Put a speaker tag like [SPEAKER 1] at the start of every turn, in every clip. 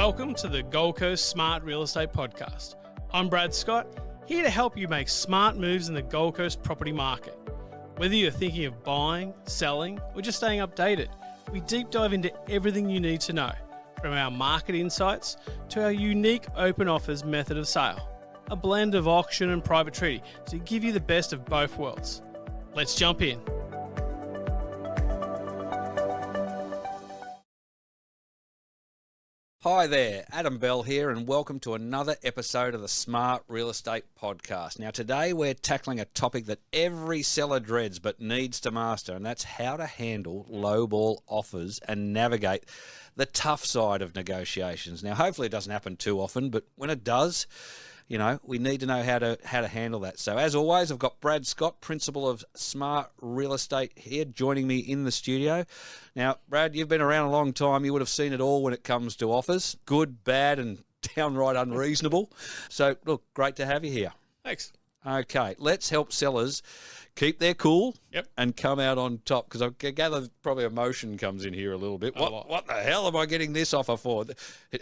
[SPEAKER 1] Welcome to the Gold Coast Smart Real Estate Podcast. I'm Brad Scott, here to help you make smart moves in the Gold Coast property market. Whether you're thinking of buying, selling, or just staying updated, we deep dive into everything you need to know, from our market insights to our unique open offers method of sale, a blend of auction and private treaty to give you the best of both worlds. Let's jump in.
[SPEAKER 2] Hi there, Adam Bell here, and welcome to another episode of the Smart Real Estate Podcast. Now today we're tackling a topic that every seller dreads but needs to master, and that's how to handle lowball offers and navigate the tough side of negotiations. Now hopefully it doesn't happen too often, but when it does, you know, we need to know how to handle that. So as always, I've got Brad Scott, Principal of Smart Real Estate here, joining me in the studio. Now, Brad, you've been around a long time. You would have seen it all when it comes to offers, good, bad, and downright unreasonable. So, look, great to have you here.
[SPEAKER 1] Thanks.
[SPEAKER 2] Okay, let's help sellers keep their cool
[SPEAKER 1] Yep.
[SPEAKER 2] and come out on top, because I gather probably emotion comes in here a little bit. What the hell am I getting this offer for?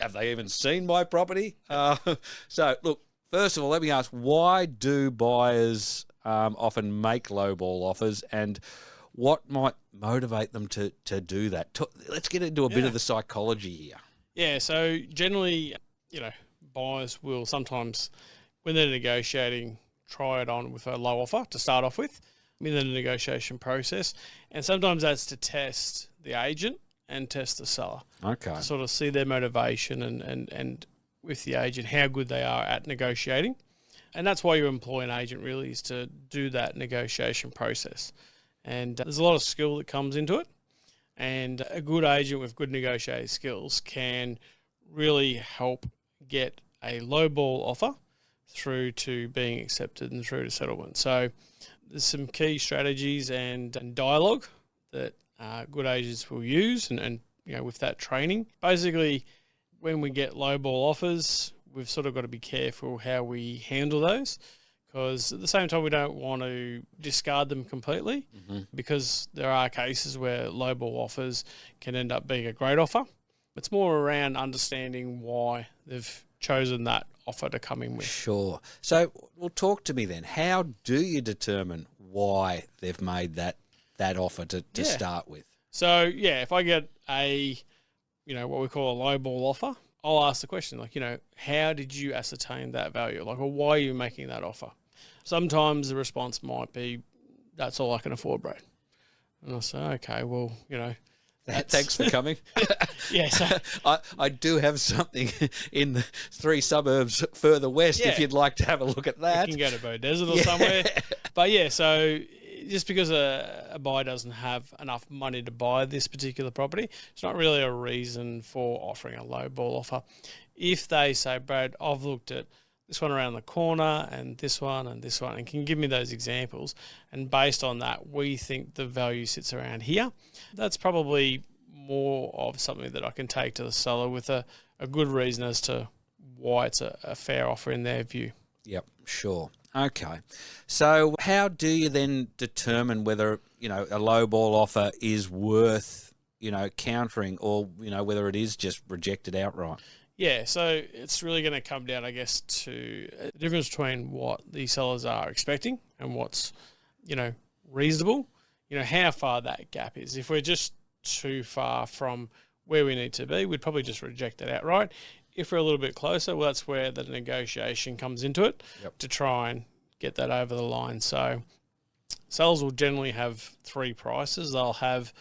[SPEAKER 2] Have they even seen my property? So, look, first of all, let me ask, why do buyers often make lowball offers, and what might motivate them to do that? Let's get into a bit of the psychology here. Yeah,
[SPEAKER 1] so generally, you know, buyers will sometimes, when they're negotiating, try it on with a low offer to start off with in the negotiation process. And sometimes that's to test the agent and test the seller.
[SPEAKER 2] Okay.
[SPEAKER 1] To sort of see their motivation and with the agent, how good they are at negotiating. And that's why you employ an agent, really, is to do that negotiation process. And there's a lot of skill that comes into it. And a good agent with good negotiating skills can really help get a lowball offer through to being accepted and through to settlement. So there's some key strategies and dialogue that good agents will use, and you know, with that training. Basically, when we get lowball offers, we've sort of got to be careful how we handle those, because at the same time we don't want to discard them completely, because there are cases where lowball offers can end up being a great offer. It's more around understanding why they've chosen that offer to come in with. Sure.
[SPEAKER 2] So, well, talk to me then. How do you determine why they've made that offer to start with?
[SPEAKER 1] So, yeah, if I get a, you know, what we call a lowball offer, I'll ask the question, like, you know, how did you ascertain that value? Like, or why are you making that offer? Sometimes the response might be, that's all I can afford, Brad. And I'll say, okay, well, you know,
[SPEAKER 2] thanks for coming.
[SPEAKER 1] Yeah, so
[SPEAKER 2] I do have something in the 3 suburbs further west, if you'd like to have a look at that.
[SPEAKER 1] You can go to Bow Desert or somewhere. But yeah, so just because a buyer doesn't have enough money to buy this particular property, it's not really a reason for offering a low ball offer. If they say, Brad, I've looked at this one around the corner and this one, and can you give me those examples? And based on that, we think the value sits around here. That's probably more of something that I can take to the seller with a good reason as to why it's a fair offer in their view.
[SPEAKER 2] Yep, sure. Okay. So how do you then determine whether, you know, a lowball offer is worth, you know, countering, or, you know, whether it is just rejected outright?
[SPEAKER 1] Yeah, so it's really going to come down, I guess, to the difference between what the sellers are expecting and what's, you know, reasonable. You know, how far that gap is. If we're just too far from where we need to be, we'd probably just reject it outright. If we're a little bit closer, well, that's where the negotiation comes into it, to try and get that over the line. So sellers will generally have 3 prices. They'll have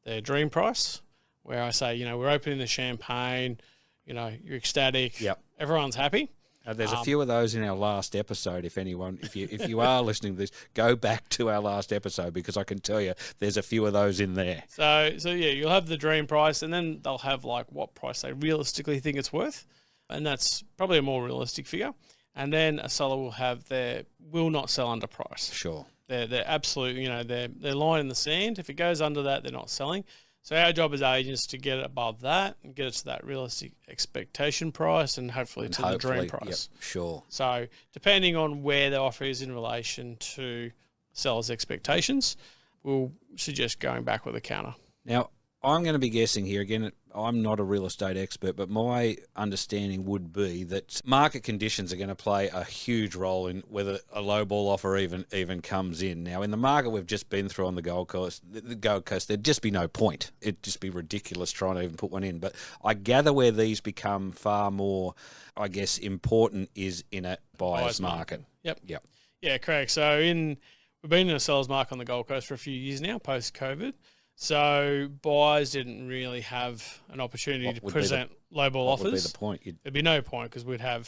[SPEAKER 1] their dream price, where I say, you know, we're opening the champagne, you know, you're ecstatic, everyone's happy.
[SPEAKER 2] There's a few of those in our last episode. If you are listening to this, go back to our last episode, because I can tell you there's a few of those in there.
[SPEAKER 1] So yeah, you'll have the dream price, and then they'll have like what price they realistically think it's worth, and that's probably a more realistic figure. And then a seller will have their will not sell under price.
[SPEAKER 2] Sure.
[SPEAKER 1] They're absolute, you know, they're line in the sand. If it goes under that, they're not selling. So our job as agents to get it above that and get it to that realistic expectation price, and hopefully the dream price.
[SPEAKER 2] Yep, sure.
[SPEAKER 1] So depending on where the offer is in relation to seller's expectations, we'll suggest going back with a counter.
[SPEAKER 2] Now, I'm going to be guessing here again. I'm not a real estate expert, but my understanding would be that market conditions are going to play a huge role in whether a low ball offer even comes in. Now, in the market we've just been through on the Gold Coast, there'd just be no point. It'd just be ridiculous trying to even put one in. But I gather where these become far more, I guess, important is in a buyer's market.
[SPEAKER 1] Yep.
[SPEAKER 2] Yep.
[SPEAKER 1] Yeah, correct. So we've been in a seller's market on the Gold Coast for a few years now, post-COVID. So buyers didn't really have an opportunity to present lowball offers.
[SPEAKER 2] What would be the point?
[SPEAKER 1] There'd be no point because we'd have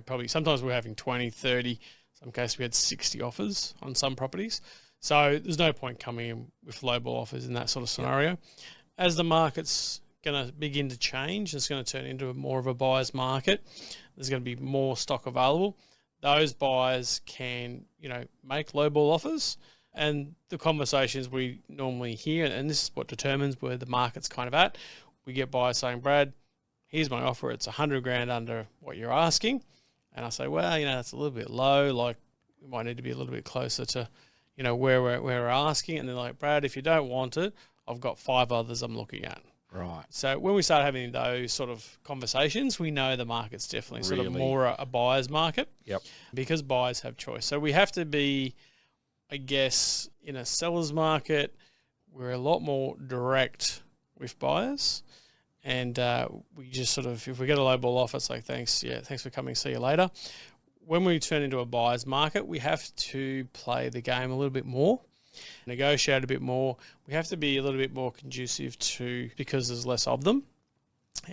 [SPEAKER 1] probably sometimes we're having 20, 30. Some cases we had 60 offers on some properties. So there's no point coming in with lowball offers in that sort of scenario. Yep. As the market's going to begin to change, it's going to turn into more of a buyer's market. There's going to be more stock available. Those buyers can, make lowball offers. And the conversations we normally hear, and this is what determines where the market's kind of at, we get buyers saying, Brad, here's my offer. It's $100,000 under what you're asking. And I say, well, that's a little bit low. Like, we might need to be a little bit closer to, where we're asking. And they're like, Brad, if you don't want it, I've got 5 others I'm looking at.
[SPEAKER 2] Right.
[SPEAKER 1] So when we start having those sort of conversations, we know the market's definitely sort of more a buyer's market.
[SPEAKER 2] Yep.
[SPEAKER 1] Because buyers have choice. So we have to be, I guess, in a seller's market, we're a lot more direct with buyers. And we just sort of, if we get a lowball offer, it's like, thanks for coming, see you later. When we turn into a buyer's market, we have to play the game a little bit more, negotiate a bit more. We have to be a little bit more conducive to, because there's less of them.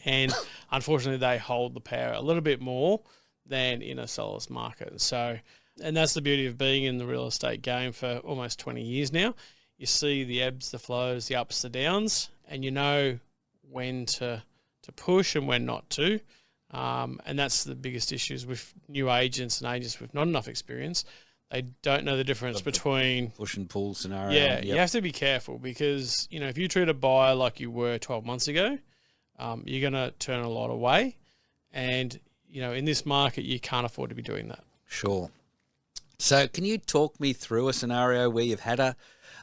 [SPEAKER 1] And unfortunately, they hold the power a little bit more than in a seller's market. So, and that's the beauty of being in the real estate game for almost 20 years now. You see the ebbs, the flows, the ups, the downs, and you know when to push and when not to. And that's the biggest issues with new agents and agents with not enough experience. They don't know the difference between
[SPEAKER 2] push and pull scenario.
[SPEAKER 1] Yeah,
[SPEAKER 2] yep.
[SPEAKER 1] You have to be careful because, if you treat a buyer like you were 12 months ago, you're going to turn a lot away. And, in this market, you can't afford to be doing that.
[SPEAKER 2] Sure. So can you talk me through a scenario where you've had a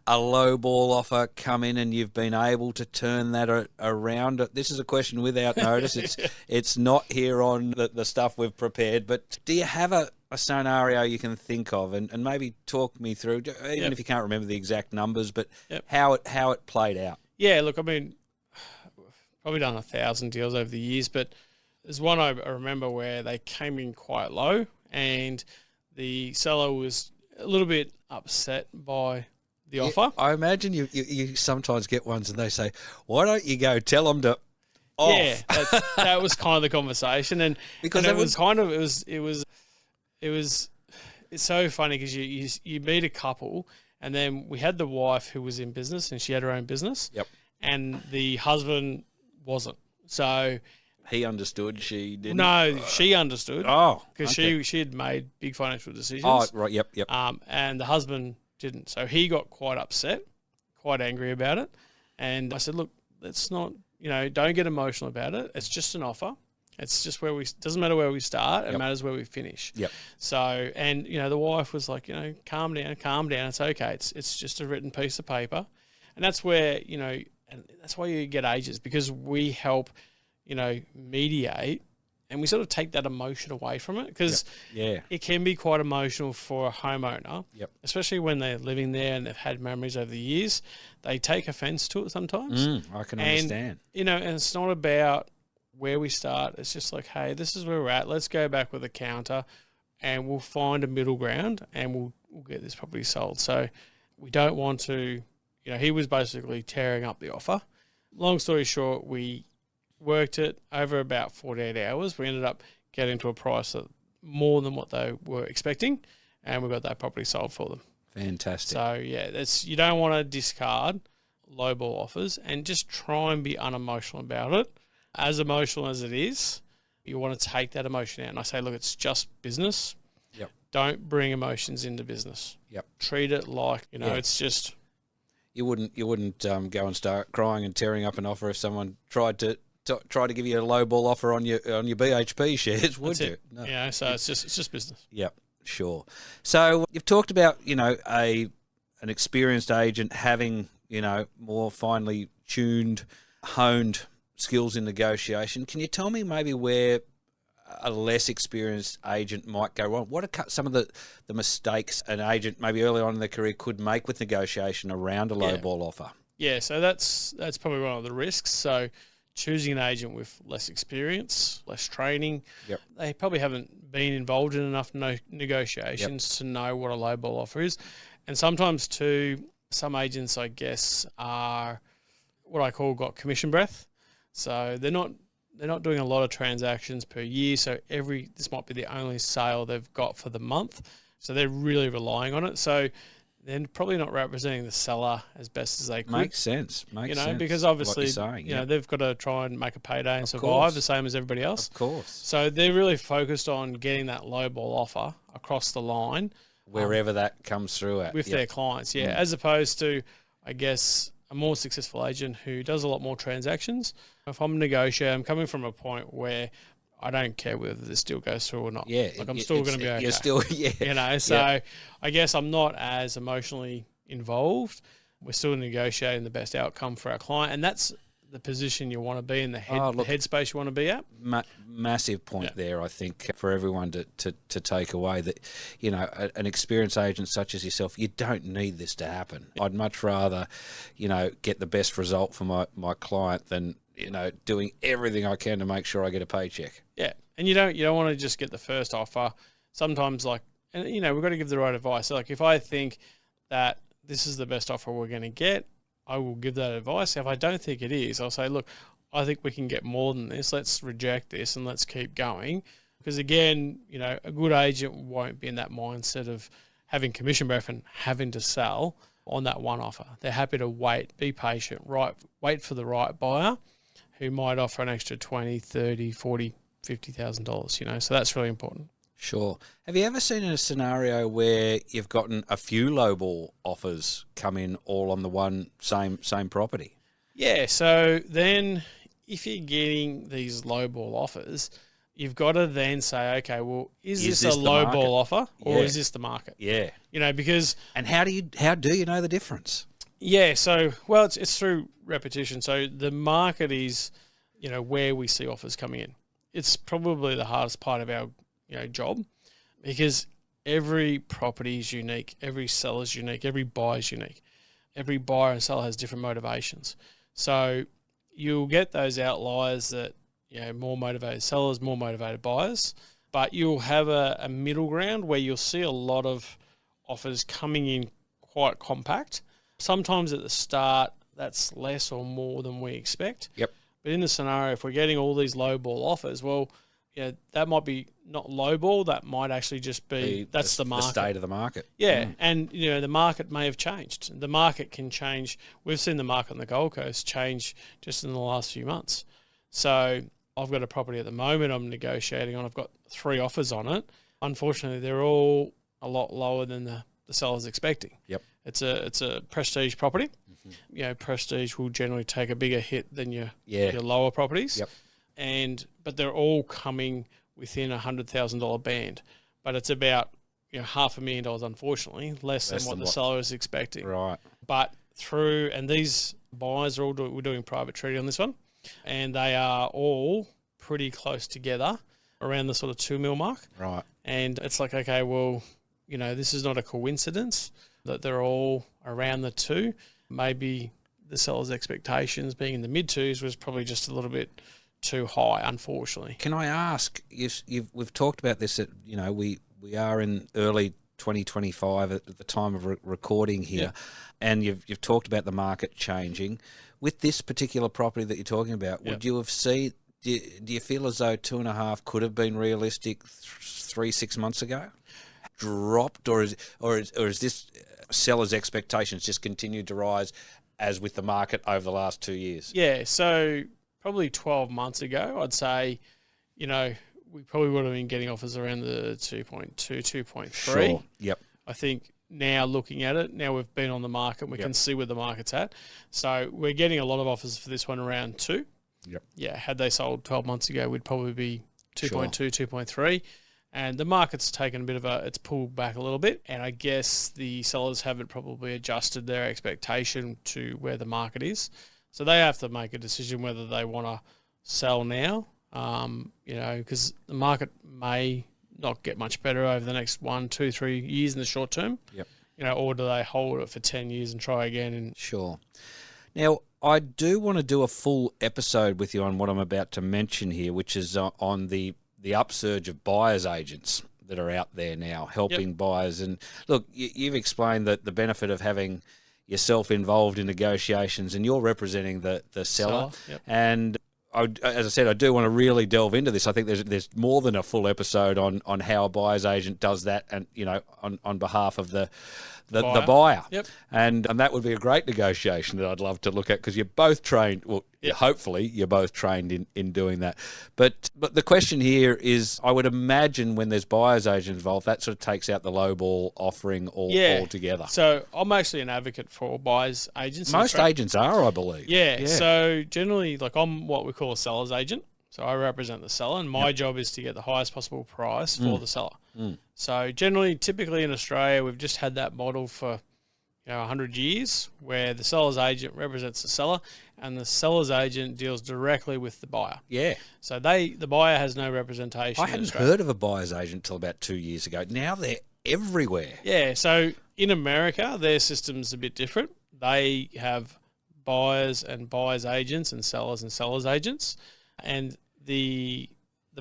[SPEAKER 2] low ball offer come in and you've been able to turn that around? This is a question without notice. It's not here on the stuff we've prepared, but do you have a scenario you can think of and maybe talk me through, even if you can't remember the exact numbers, but how it played out?
[SPEAKER 1] Yeah, look, I mean, probably done 1,000 deals over the years, but there's one I remember where they came in quite low and the seller was a little bit upset by the offer.
[SPEAKER 2] I imagine you sometimes get ones and they say, why don't you go tell them to off?
[SPEAKER 1] Yeah, that was kind of the conversation. And because it's so funny because you meet a couple and then we had the wife who was in business and she had her own business.
[SPEAKER 2] Yep.
[SPEAKER 1] And the husband wasn't. So
[SPEAKER 2] he understood, she didn't?
[SPEAKER 1] No, she understood.
[SPEAKER 2] Oh,
[SPEAKER 1] because
[SPEAKER 2] okay.
[SPEAKER 1] she had made big financial decisions.
[SPEAKER 2] Oh, right, yep.
[SPEAKER 1] And the husband didn't. So he got quite upset, quite angry about it. And I said, look, let's not, don't get emotional about it. It's just an offer. It's just doesn't matter where we start. It matters where we finish.
[SPEAKER 2] Yep.
[SPEAKER 1] So, and, the wife was like, calm down. It's okay. It's just a written piece of paper. And that's where, and that's why you get agents, because we help, mediate, and we sort of take that emotion away from it, because it can be quite emotional for a homeowner, especially when they're living there and they've had memories over the years. They take offense to it sometimes.
[SPEAKER 2] I can understand.
[SPEAKER 1] And it's not about where we start. It's just like, hey, this is where we're at. Let's go back with a counter and we'll find a middle ground and we'll get this property sold. So we don't want to, he was basically tearing up the offer. Long story short, we worked it over about 48 hours. We ended up getting to a price that more than what they were expecting, and we got that property sold for them.
[SPEAKER 2] Fantastic.
[SPEAKER 1] So, you don't want to discard lowball offers and just try and be unemotional about it. As emotional as it is, you want to take that emotion out. And I say, look, it's just business.
[SPEAKER 2] Yep.
[SPEAKER 1] Don't bring emotions into business.
[SPEAKER 2] Yep.
[SPEAKER 1] Treat it like, it's just...
[SPEAKER 2] You wouldn't go and start crying and tearing up an offer if someone tried to give you a low ball offer on your BHP shares, would you?
[SPEAKER 1] No. So it's just business.
[SPEAKER 2] Yep, sure. So you've talked about an experienced agent having more finely tuned honed skills in negotiation. Can you tell me maybe where a less experienced agent might go wrong? What are some of the mistakes an agent maybe early on in their career could make with negotiation around a low ball offer?
[SPEAKER 1] Yeah, so that's probably one of the risks. So choosing an agent with less experience, less training, they probably haven't been involved in enough negotiations to know what a low ball offer is. And sometimes too, some agents, I guess, are what I call got commission breath. So they're not doing a lot of transactions per year. So this might be the only sale they've got for the month. So they're really relying on it. So they're probably not representing the seller as best as they could.
[SPEAKER 2] Makes sense.
[SPEAKER 1] Because obviously,
[SPEAKER 2] saying,
[SPEAKER 1] they've got to try and make a payday and survive
[SPEAKER 2] course.
[SPEAKER 1] the same as everybody else.
[SPEAKER 2] Of course.
[SPEAKER 1] So they're really focused on getting that low ball offer across the line.
[SPEAKER 2] Wherever that comes through at.
[SPEAKER 1] With their clients, as opposed to, I guess, a more successful agent who does a lot more transactions. If I'm a negotiator, I'm coming from a point where I don't care whether this deal goes through or not.
[SPEAKER 2] Yeah.
[SPEAKER 1] I'm still going to be okay.
[SPEAKER 2] You're still,
[SPEAKER 1] so I guess I'm not as emotionally involved. We're still negotiating the best outcome for our client. And that's the position you want to be in, the headspace you want to be at.
[SPEAKER 2] Massive point there, I think, for everyone to take away that, an experienced agent such as yourself, you don't need this to happen. I'd much rather, get the best result for my client than, doing everything I can to make sure I get a paycheck.
[SPEAKER 1] Yeah. And you don't want to just get the first offer. Sometimes we've got to give the right advice. So if I think that this is the best offer we're going to get, I will give that advice. If I don't think it is, I'll say, look, I think we can get more than this. Let's reject this and let's keep going. Because again, a good agent won't be in that mindset of having commission breath and having to sell on that one offer. They're happy to wait, be patient, wait for the right buyer who might offer an extra $20,000, $30,000, $40,000, $50,000, so that's really important.
[SPEAKER 2] Sure. Have you ever seen a scenario where you've gotten a few lowball offers come in all on the one same property?
[SPEAKER 1] Yeah, so then if you're getting these lowball offers, you've got to then say, okay, well, is this a lowball offer or is this the market?
[SPEAKER 2] Yeah.
[SPEAKER 1] Because...
[SPEAKER 2] And how do you know the difference?
[SPEAKER 1] Yeah, so, well, it's through repetition. So the market is, where we see offers coming in. It's probably the hardest part of our job, because every property is unique, every seller is unique, every buyer is unique. Every buyer and seller has different motivations. So you'll get those outliers that, more motivated sellers, more motivated buyers, but you'll have a middle ground where you'll see a lot of offers coming in quite compact. Sometimes at the start, that's less or more than we expect.
[SPEAKER 2] Yep.
[SPEAKER 1] But in the scenario, if we're getting all these low ball offers, well, that might be not low ball. That might actually just be that's the market.
[SPEAKER 2] The state of the market.
[SPEAKER 1] Yeah, and the market may have changed. The market can change. We've seen the market on the Gold Coast change just in the last few months. So I've got a property at the moment I'm negotiating on. I've got 3 offers on it. Unfortunately, they're all a lot lower than the seller's expecting.
[SPEAKER 2] Yep.
[SPEAKER 1] It's a prestige property. Mm-hmm. Prestige will generally take a bigger hit than your lower properties.
[SPEAKER 2] Yep.
[SPEAKER 1] But they're all coming within $100,000 band. But it's about $500,000, unfortunately, less than what the seller is expecting.
[SPEAKER 2] Right.
[SPEAKER 1] But and these buyers are we're doing private treaty on this one, and they are all pretty close together around the sort of 2 mil mark.
[SPEAKER 2] Right.
[SPEAKER 1] And it's like, okay, well, this is not a coincidence that they're all around the 2. Maybe the seller's expectations being in the mid-2s was probably just a little bit too high, unfortunately.
[SPEAKER 2] Can I ask, we've talked about this, we are in early 2025 at the time of recording here, and you've talked about the market changing. With this particular property that you're talking about, would you have seen, do you feel as though 2.5 could have been realistic 3-6 months ago? Dropped, or is this sellers' expectations just continued to rise as with the market over the last 2 years? Yeah,
[SPEAKER 1] so probably 12 months ago, I'd say, we probably would have been getting offers around the 2.2, 2.3.
[SPEAKER 2] Sure. Yep.
[SPEAKER 1] I think now looking at it, now we've been on the market, we can see where the market's at. So we're getting a lot of offers for this one around 2.
[SPEAKER 2] Yep.
[SPEAKER 1] Yeah, had they sold 12 months ago, we'd probably be 2.2, 2.3. And the market's taken it's pulled back a little bit. And I guess the sellers haven't probably adjusted their expectation to where the market is. So they have to make a decision whether they want to sell now, because the market may not get much better over the next 1, 2, 3 years in the short term.
[SPEAKER 2] Yep.
[SPEAKER 1] Or do they hold it for 10 years and try again? And
[SPEAKER 2] Sure. Now, I do want to do a full episode with you on what I'm about to mention here, which is on the upsurge of buyers agents that are out there now helping buyers. And look, you've explained that the benefit of having yourself involved in negotiations, and you're representing the seller.
[SPEAKER 1] Yep.
[SPEAKER 2] And as I said, I do want to really delve into this. I think there's more than a full episode on how a buyer's agent does that, and on behalf of the buyer.
[SPEAKER 1] Yep.
[SPEAKER 2] And that would be a great negotiation that I'd love to look at, because you're both trained. Well, hopefully you're both trained in doing that. But the question here is, I would imagine when there's buyer's agent involved, that sort of takes out the lowball offering altogether.
[SPEAKER 1] So I'm actually an advocate for buyer's agents.
[SPEAKER 2] Most agents are, I believe.
[SPEAKER 1] Yeah. So generally, I'm what we call a seller's agent. So I represent the seller, and my job is to get the highest possible price for the seller. So typically in Australia, we've just had that model for 100 years, where the seller's agent represents the seller, and the seller's agent deals directly with the buyer.
[SPEAKER 2] Yeah.
[SPEAKER 1] So the buyer has no representation.
[SPEAKER 2] I hadn't heard of a buyer's agent until about 2 years ago. Now they're everywhere.
[SPEAKER 1] Yeah. So in America, their system's a bit different. They have buyers and buyer's agents, and sellers agents. And the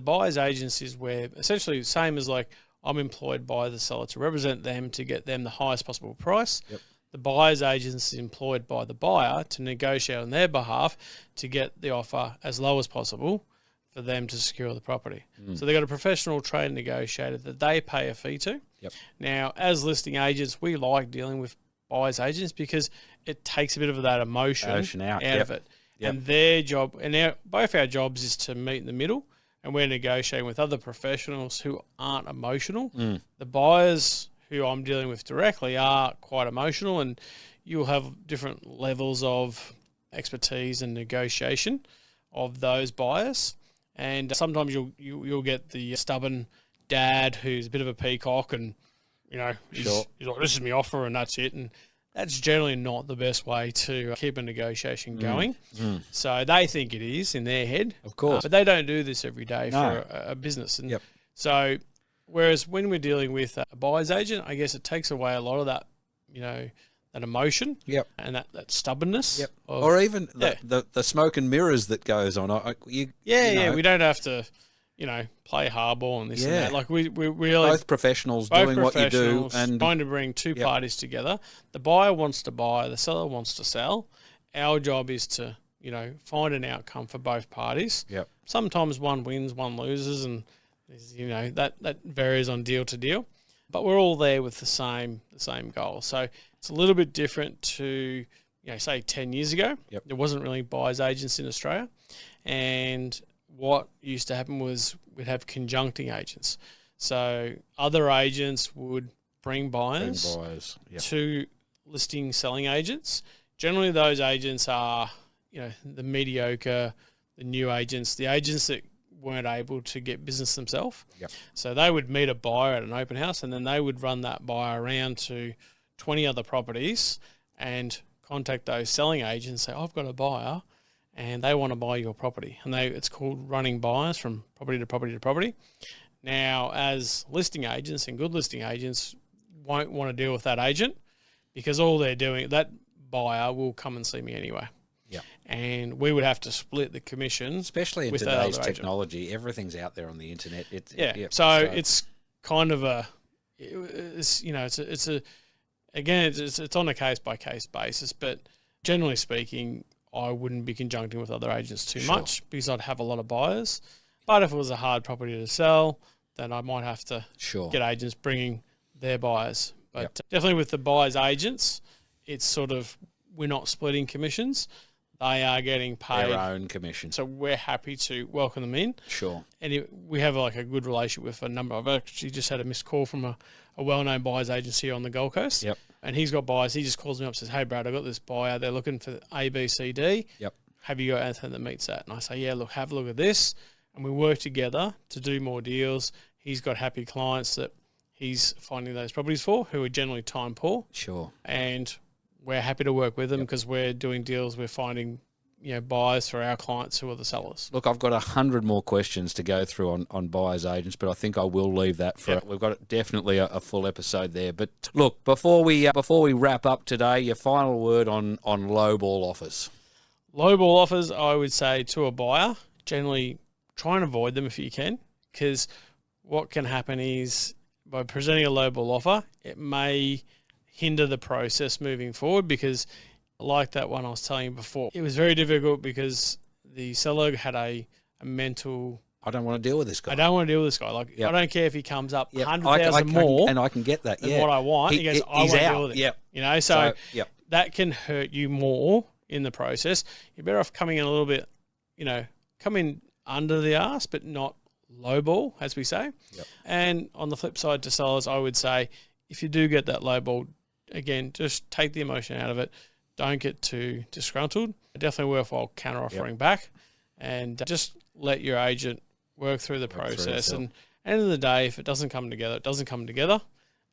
[SPEAKER 1] buyer's agents is where essentially the same as I'm employed by the seller to represent them to get them the highest possible price. Yep. The buyer's agent is employed by the buyer to negotiate on their behalf to get the offer as low as possible for them to secure the property. So they've got a professional trained negotiator that they pay a fee to.
[SPEAKER 2] Yep.
[SPEAKER 1] Now, as listing agents, we like dealing with buyer's agents because it takes a bit of that emotion out of it. Yep. And their job, and both our jobs, is to meet in the middle, and we're negotiating with other professionals who aren't emotional. The buyers who I'm dealing with directly are quite emotional, and you'll have different levels of expertise and negotiation of those buyers. And sometimes you'll get the stubborn dad who's a bit of a peacock, and he's like, "This is my offer, and that's it." And that's generally not the best way to keep a negotiation going. So they think it is in their head.
[SPEAKER 2] Of course.
[SPEAKER 1] But they don't do this every day for a business. And so whereas when we're dealing with a buyer's agent, I guess it takes away a lot of that, that emotion and that stubbornness.
[SPEAKER 2] Or even the smoke and mirrors that goes on. We
[SPEAKER 1] don't have to, play hardball and this and that. Like we really
[SPEAKER 2] both professionals doing what you do, and
[SPEAKER 1] trying to bring two parties together. The buyer wants to buy, the seller wants to sell. Our job is to find an outcome for both parties. Sometimes one wins, one loses, and that varies on deal to deal. But we're all there with the same goal. So it's a little bit different to say 10 years ago. There wasn't really buyers agents in Australia, and what used to happen was we'd have conjuncting agents. So other agents would bring buyers to listing selling agents. Generally, those agents are, the mediocre, the new agents, the agents that weren't able to get business themselves. So they would meet a buyer at an open house, and then they would run that buyer around to 20 other properties and contact those selling agents and say, "I've got a buyer and they want to buy your property." And it's called running buyers from property to property to property. Now, as listing agents and good listing agents won't want to deal with that agent, because all they're doing, that buyer will come and see me anyway. And we would have to split the commission.
[SPEAKER 2] Especially in today's technology, everything's out there on the internet.
[SPEAKER 1] So it's kind of it's on a case by case basis, but generally speaking, I wouldn't be conjuncting with other agents too much because I'd have a lot of buyers. But if it was a hard property to sell, then I might have to get agents bringing their buyers. But definitely with the buyers agents, it's sort of, we're not splitting commissions. They are getting paid
[SPEAKER 2] their own commission.
[SPEAKER 1] So we're happy to welcome them in. And we have a good relationship with a number. I've actually just had a missed call from a well-known buyers agency on the Gold Coast. And he's got buyers. He just calls me up and says, "Hey, Brad, I've got this buyer. They're looking for A, B, C, D. Have you got anything that meets that?" And I say, "Yeah, look, have a look at this." And we work together to do more deals. He's got happy clients that he's finding those properties for, who are generally time poor. And we're happy to work with them because we're doing deals. We're finding buyers for our clients who are the sellers.
[SPEAKER 2] Look, I've got 100 more questions to go through on buyers agents, but I think I will leave that for
[SPEAKER 1] Yep.
[SPEAKER 2] We've got definitely a full episode there. But look, before we wrap up today, your final word on lowball offers.
[SPEAKER 1] Lowball offers, I would say to a buyer, generally try and avoid them if you can, because what can happen is by presenting a lowball offer, it may hinder the process moving forward, because like that one I was telling you before, it was very difficult because the seller had a mental,
[SPEAKER 2] I don't want to deal with this guy.
[SPEAKER 1] I don't want to deal with this guy. Like,
[SPEAKER 2] Yep.
[SPEAKER 1] I don't care if he comes up
[SPEAKER 2] Yep.
[SPEAKER 1] 100,000 more
[SPEAKER 2] and I can get that.
[SPEAKER 1] than
[SPEAKER 2] Yeah,
[SPEAKER 1] what I want. He goes, I won't
[SPEAKER 2] he's
[SPEAKER 1] deal
[SPEAKER 2] out.
[SPEAKER 1] with it.
[SPEAKER 2] Yep.
[SPEAKER 1] So
[SPEAKER 2] yep.
[SPEAKER 1] that can hurt you more in the process. You're better off coming in a little bit, come in under the arse, but not lowball, as we say.
[SPEAKER 2] Yep.
[SPEAKER 1] And on the flip side to sellers, I would say, if you do get that lowball, again, just take the emotion out of it. Don't get too disgruntled. Definitely worthwhile counter-offering back, and just let your agent work through the process. And at the end of the day, if it doesn't come together, it doesn't come together,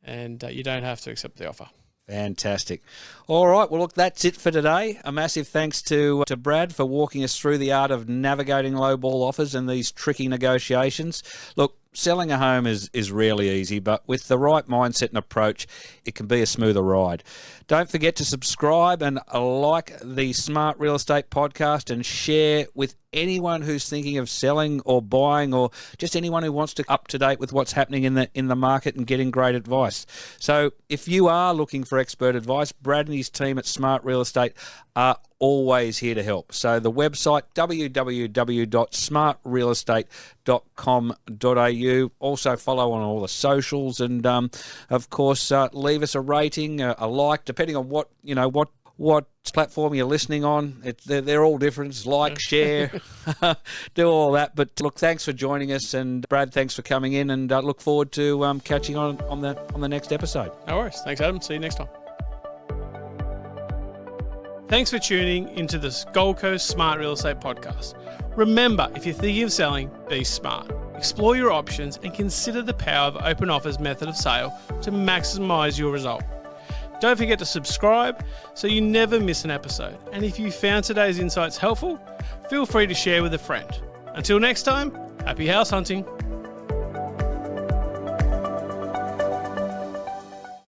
[SPEAKER 1] and you don't have to accept the offer.
[SPEAKER 2] Fantastic. All right. Well, look, that's it for today. A massive thanks to Brad for walking us through the art of navigating lowball offers and these tricky negotiations. Look, selling a home is really easy, but with the right mindset and approach, it can be a smoother ride. Don't forget to subscribe and like the Smart Real Estate Podcast, and share with anyone who's thinking of selling or buying, or just anyone who wants to up to date with what's happening in the market and getting great advice. So if you are looking for expert advice, Brad and his team at Smart Real Estate are always here to help. So the website, www.smartrealestate.com.au. Also follow on all the socials, and of course leave us a rating, a like, depending on what platform you're listening on. They're all different. It's like, share, do all that. But look, thanks for joining us, and Brad, thanks for coming in, and look forward to catching on the next episode.
[SPEAKER 1] No worries. Thanks, Adam. See you next time. Thanks for tuning into the Gold Coast Smart Real Estate Podcast. Remember, if you're thinking of selling, be smart. Explore your options and consider the power of open offers method of sale to maximize your result. Don't forget to subscribe so you never miss an episode. And if you found today's insights helpful, feel free to share with a friend. Until next time, happy house hunting.